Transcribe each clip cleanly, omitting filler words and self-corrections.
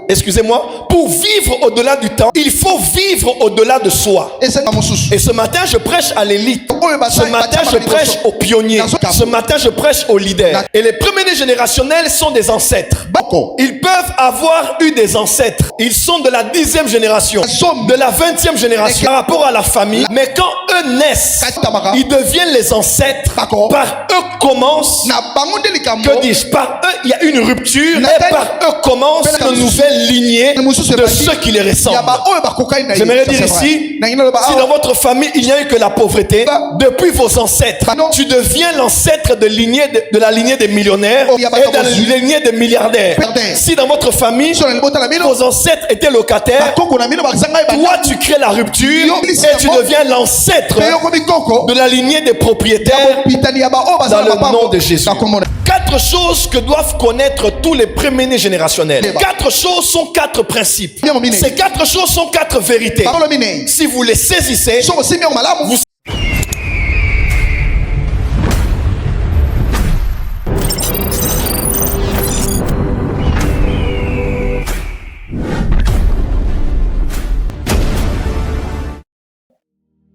Excusez-moi, pour vivre au-delà du temps, il faut vivre au-delà de soi. Et ce matin, je prêche à l'élite. Ce matin, je prêche aux pionniers. Ce matin, je prêche aux leaders. Et les premiers générationnels sont des ancêtres. Ils peuvent avoir eu des ancêtres. Ils sont de la 10e génération, de la 20e génération par rapport à la famille. Mais quand eux naissent, ils deviennent les ancêtres. Par eux commence, que dis-je, par eux, il y a une rupture. Et par eux commence une nouvelle lignée de ceux qui les ressemblent. J'aimerais dire ici, si dans votre famille il n'y a eu que la pauvreté, depuis vos ancêtres, tu deviens l'ancêtre de la lignée des millionnaires et de la lignée des milliardaires. Si dans votre famille vos ancêtres étaient locataires, toi tu crées la rupture et tu deviens l'ancêtre de la lignée des propriétaires dans le nom de Jésus. 4 choses que doivent connaître tous les premiers générationnels. 4 choses sont 4 principes. Ces 4 choses sont 4 vérités. Si vous les saisissez, vous...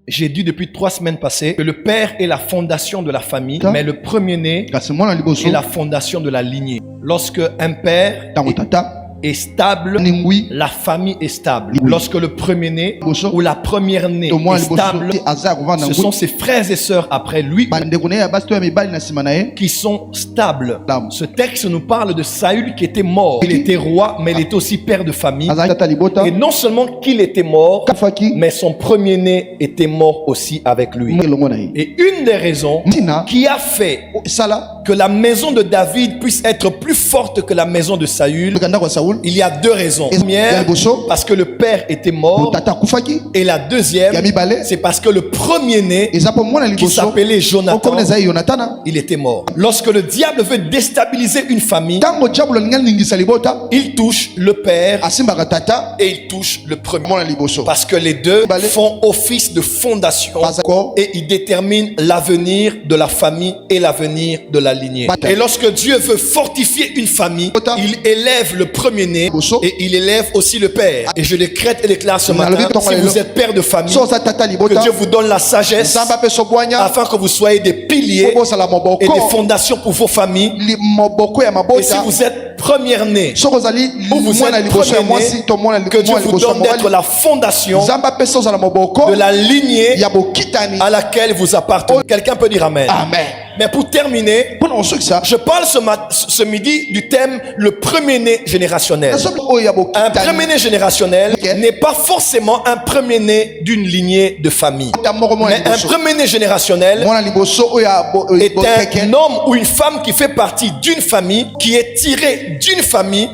J'ai dit depuis 3 semaines passées que le père est la fondation de la famille, mais le premier-né est la fondation de la lignée. Lorsque un père est stable, la famille est stable. Lorsque le premier-né ou la première-née est stable, ce sont ses frères et sœurs après lui qui sont stables. Ce texte nous parle de Saül qui était mort. Il était roi, mais il était aussi père de famille. Et non seulement qu'il était mort, mais son premier-né était mort aussi avec lui. Et une des raisons qui a fait que la maison de David puisse être plus forte que la maison de Saül, il y a 2 raisons. La première, parce que le père était mort. Et la deuxième, c'est parce que le premier-né, qui s'appelait Jonathan, il était mort. Lorsque le diable veut déstabiliser une famille, il touche le père et il touche le premier. Parce que les deux font office de fondation et ils déterminent l'avenir de la famille et l'avenir de la lignée. Et lorsque Dieu veut fortifier une famille, il élève le premier-né et il élève aussi le père. Et je décrète et déclare ce matin, si vous êtes père de famille, que Dieu vous donne la sagesse afin que vous soyez des piliers et des fondations pour vos familles. Et si vous êtes première-né ou vous êtes premier-né, que Dieu vous donne d'être la fondation de la lignée à laquelle vous appartenez. Quelqu'un peut dire Amen. Amen. Mais pour terminer, je parle ce midi du thème le premier-né générationnel. Un premier-né générationnel n'est pas forcément un premier-né d'une lignée de famille. Mais un premier-né générationnel est un homme ou une femme qui fait partie d'une famille, qui est tiré d'une famille,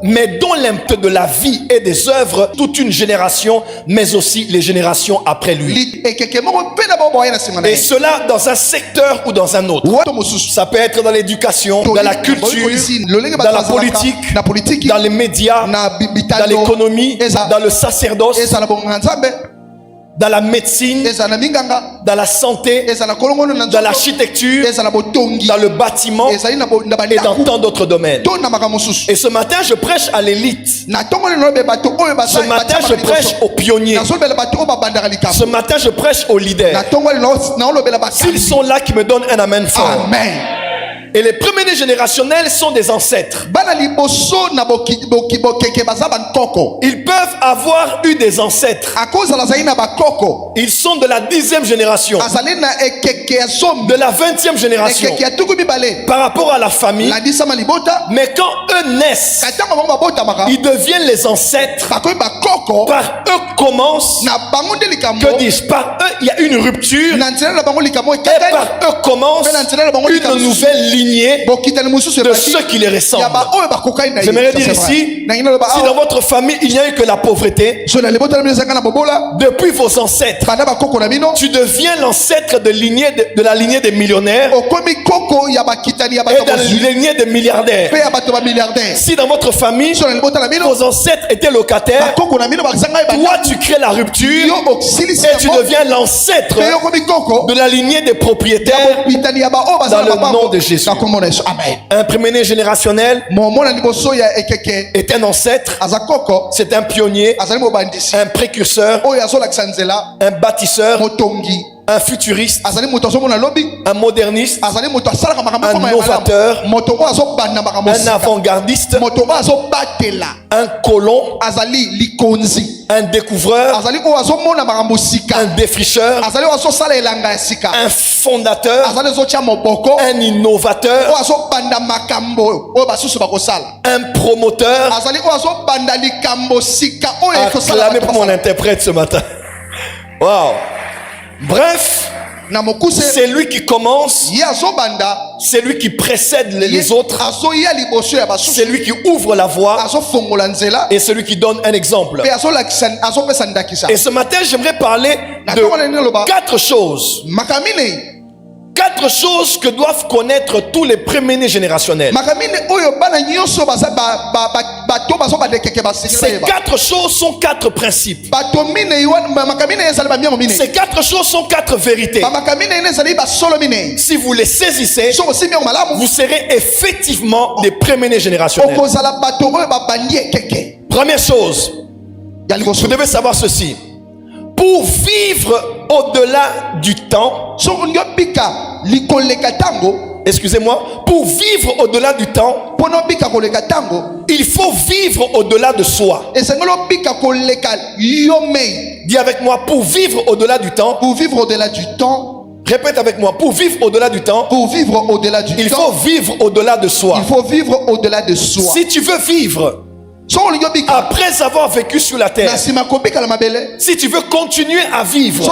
mais dont l'impact de la vie et des œuvres toute une génération, mais aussi les générations après lui. Et cela dans un secteur ou dans un autre. Ça peut être dans l'éducation, dans la culture, dans la politique, dans les médias, dans l'économie, dans le sacerdoce, dans la médecine, dans la santé, dans l'architecture, dans le bâtiment et dans tant d'autres domaines. Et ce matin, je prêche à l'élite. Ce matin, je prêche aux pionniers. Ce matin, je prêche aux leaders. S'ils sont là, qui me donnent un amen fort. Amen. Et les premiers générationnels sont des ancêtres. Ils peuvent avoir eu des ancêtres. Ils sont de la 10e génération, de la 20e génération par rapport à la famille. Mais quand eux naissent, ils deviennent les ancêtres. Par eux commence, que dis-je, par eux il y a une rupture. Et par eux commence une nouvelle lignée de ceux qui les ressemblent. J'aimerais dire ici, si dans votre famille il n'y a eu que la pauvreté, depuis vos ancêtres, tu deviens l'ancêtre de la lignée des millionnaires et de la lignée des milliardaires. Si dans votre famille vos ancêtres étaient locataires, toi tu crées la rupture et tu deviens l'ancêtre de la lignée des propriétaires dans le nom de Jésus. Jésus. Un premier-né générationnel est un ancêtre, c'est un pionnier, un précurseur, un bâtisseur, un futuriste, un moderniste, un novateur, un avant-gardiste, un colon, un découvreur, un défricheur, un fondateur, un innovateur, un promoteur. Acclamez pour mon interprète ce matin. Wow. Bref, c'est lui qui commence, c'est lui qui précède les autres, c'est lui qui ouvre la voie et celui qui donne un exemple. Et ce matin, j'aimerais parler de 4 choses. 4 choses que doivent connaître tous les premiers-nés générationnels. Ces 4 choses sont 4 principes. Ces 4 choses sont 4 vérités. Si vous les saisissez, vous serez effectivement des premiers-nés générationnels. Première chose, vous devez savoir ceci. Pour vivre au-delà du temps, excusez-moi, pour vivre au-delà du temps, il faut vivre au-delà de soi. Dis avec moi, pour vivre au-delà du temps. Pour vivre au-delà du temps. Répète avec moi, pour vivre au-delà du temps. Pour vivre au-delà du temps. Il faut vivre au-delà de soi. Il faut vivre au-delà de soi. Si tu veux vivre après avoir vécu sur la terre, si tu veux continuer à vivre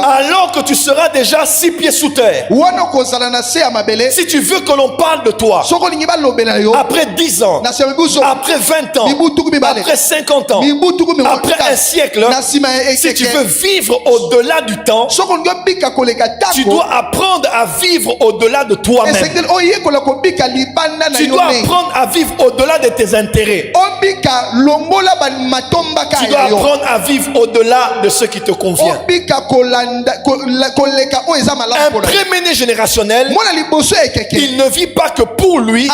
alors que tu seras déjà 6 pieds sous terre, si tu veux que l'on parle de toi après 10 ans, après 20 ans, après 50 ans, après un siècle, si tu veux vivre au-delà du temps, tu dois apprendre à vivre au-delà de toi-même. Tu dois apprendre à vivre au-delà de tes intérêts. Tu dois apprendre à vivre au-delà de ce qui te convient. Un premier-né générationnel, il ne vit pas que pour lui,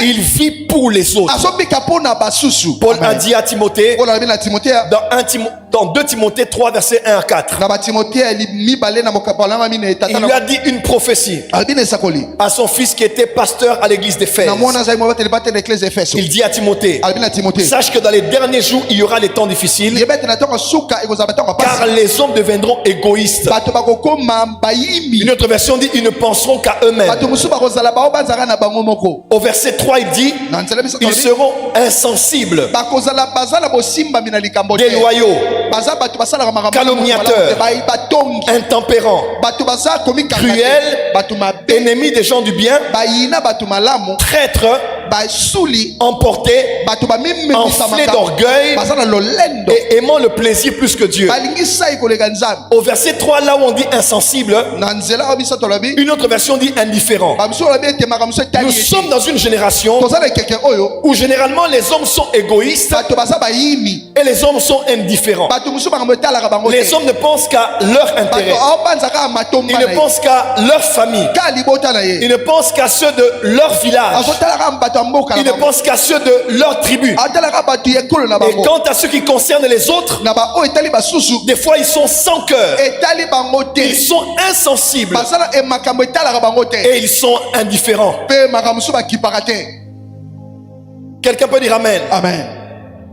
il vit pour les autres. Paul a dit à Timothée dans 2 Timothée 3 versets 1 à 4, il lui a dit une prophétie à son fils qui était pasteur à l'église d'Éphèse. Il dit à Timothée, sache que dans les derniers jours il y aura des temps difficiles, car les hommes deviendront égoïstes. Une autre version dit, ils ne penseront qu'à eux-mêmes. Au verset 3 il dit, ils seront insensibles, déloyaux, calomniateurs, intempérants, cruels, ennemis des gens du bien, traîtres, emportés, enflés d'orgueil et aimant le plaisir plus que Dieu. Au verset 3, là où on dit insensible, une autre version dit indifférent. Nous sommes dans une génération où généralement les hommes sont égoïstes et les hommes sont indifférents. Les hommes ne pensent qu'à leur intérêt. Ils ne pensent qu'à leur famille. Ils ne pensent qu'à ceux de leur village. Ils ne pensent qu'à ceux de leur tribu. Et quant à ce qui concerne les autres, des fois ils sont sans cœur. Ils sont insensibles. Et ils sont indifférents. Quelqu'un peut dire Amen. Amen.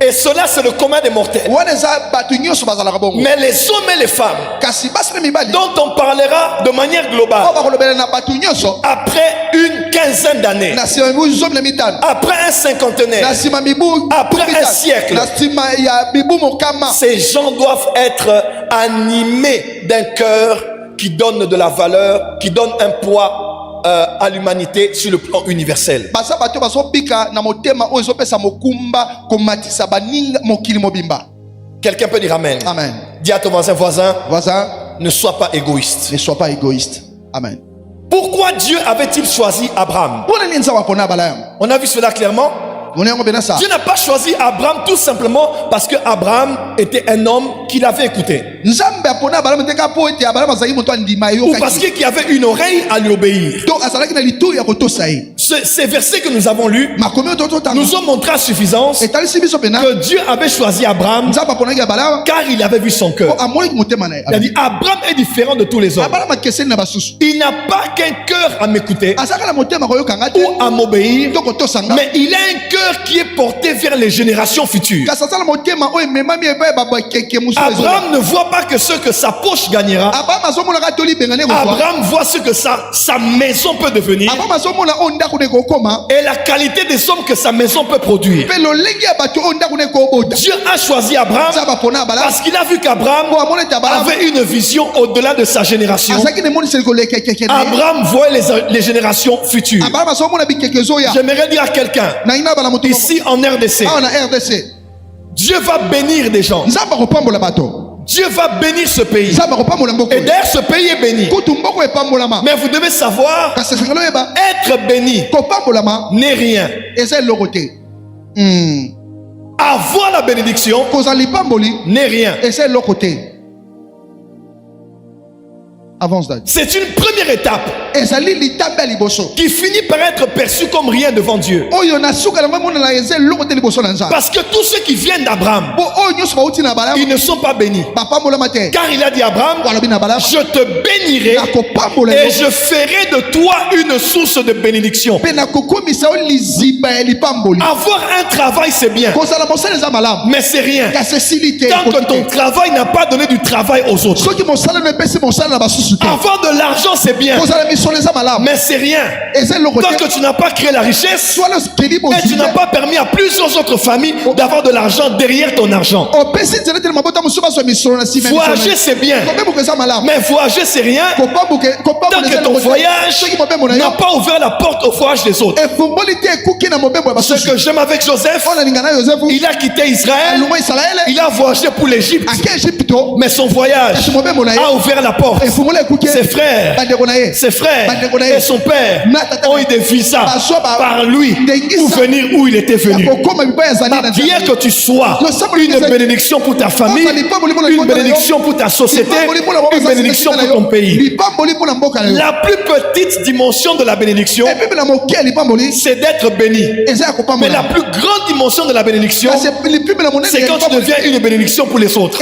Et cela c'est le commun des mortels. Mais les hommes et les femmes dont on parlera de manière globale après une quinzaine d'années, après un cinquantenaire, après un siècle, ces gens doivent être animés d'un cœur qui donne de la valeur, qui donne un poids à l'humanité sur le plan universel. Quelqu'un peut dire Amen. Amen. Dis à ton voisin, ne sois pas égoïste. Ne sois pas égoïste. Amen. Pourquoi Dieu avait-il choisi Abraham? On a vu cela clairement. Dieu n'a pas choisi Abraham tout simplement parce que Abraham était un homme qu'il avait écouté. Ou parce qu'il y avait une oreille à lui obéir. Ces versets que nous avons lus nous ont montré à suffisance que Dieu avait choisi Abraham car il avait vu son cœur. Il a dit Abraham est différent de tous les hommes. Il n'a pas qu'un cœur à m'écouter ou à m'obéir, mais il a un cœur qui est porté vers les générations futures. Abraham ne voit pas que ce que sa poche gagnera. Abraham voit ce que sa maison peut devenir et la qualité des hommes que sa maison peut produire. Dieu a choisi Abraham parce qu'il a vu qu'Abraham avait une vision au-delà de sa génération. Abraham voyait les générations futures. J'aimerais dire à quelqu'un ici en RDC, Dieu va bénir des gens. Dieu va bénir ce pays. Et d'ailleurs ce pays est béni. Mais vous devez savoir, être béni n'est rien. Avoir la bénédiction n'est rien. C'est une première étape qui finit par être perçue comme rien devant Dieu. Parce que tous ceux qui viennent d'Abraham, ils ne sont pas bénis. Car il a dit à Abraham, je te bénirai et je ferai de toi une source de bénédiction. Avoir un travail c'est bien, mais c'est rien tant que ton travail n'a pas donné du travail aux autres. Avoir de l'argent c'est bien, mais c'est rien tant que tu n'as pas créé la richesse et tu n'as pas permis à plusieurs autres familles d'avoir de l'argent derrière ton argent. Voyager c'est bien, mais voyager c'est rien tant que ton voyage n'a pas ouvert la porte au voyage des autres. Ce que j'aime avec Joseph, il a quitté Israël, il a voyagé pour l'Égypte, mais son voyage a ouvert la porte. Ses frères et son père ont eu des visas par lui pour venir où il était venu. Bien que tu sois une bénédiction pour ta famille, une bénédiction pour ta société, une bénédiction pour ton pays. La plus petite dimension de la bénédiction, c'est d'être béni. Mais la plus grande dimension de la bénédiction, c'est quand tu deviens une bénédiction pour les autres.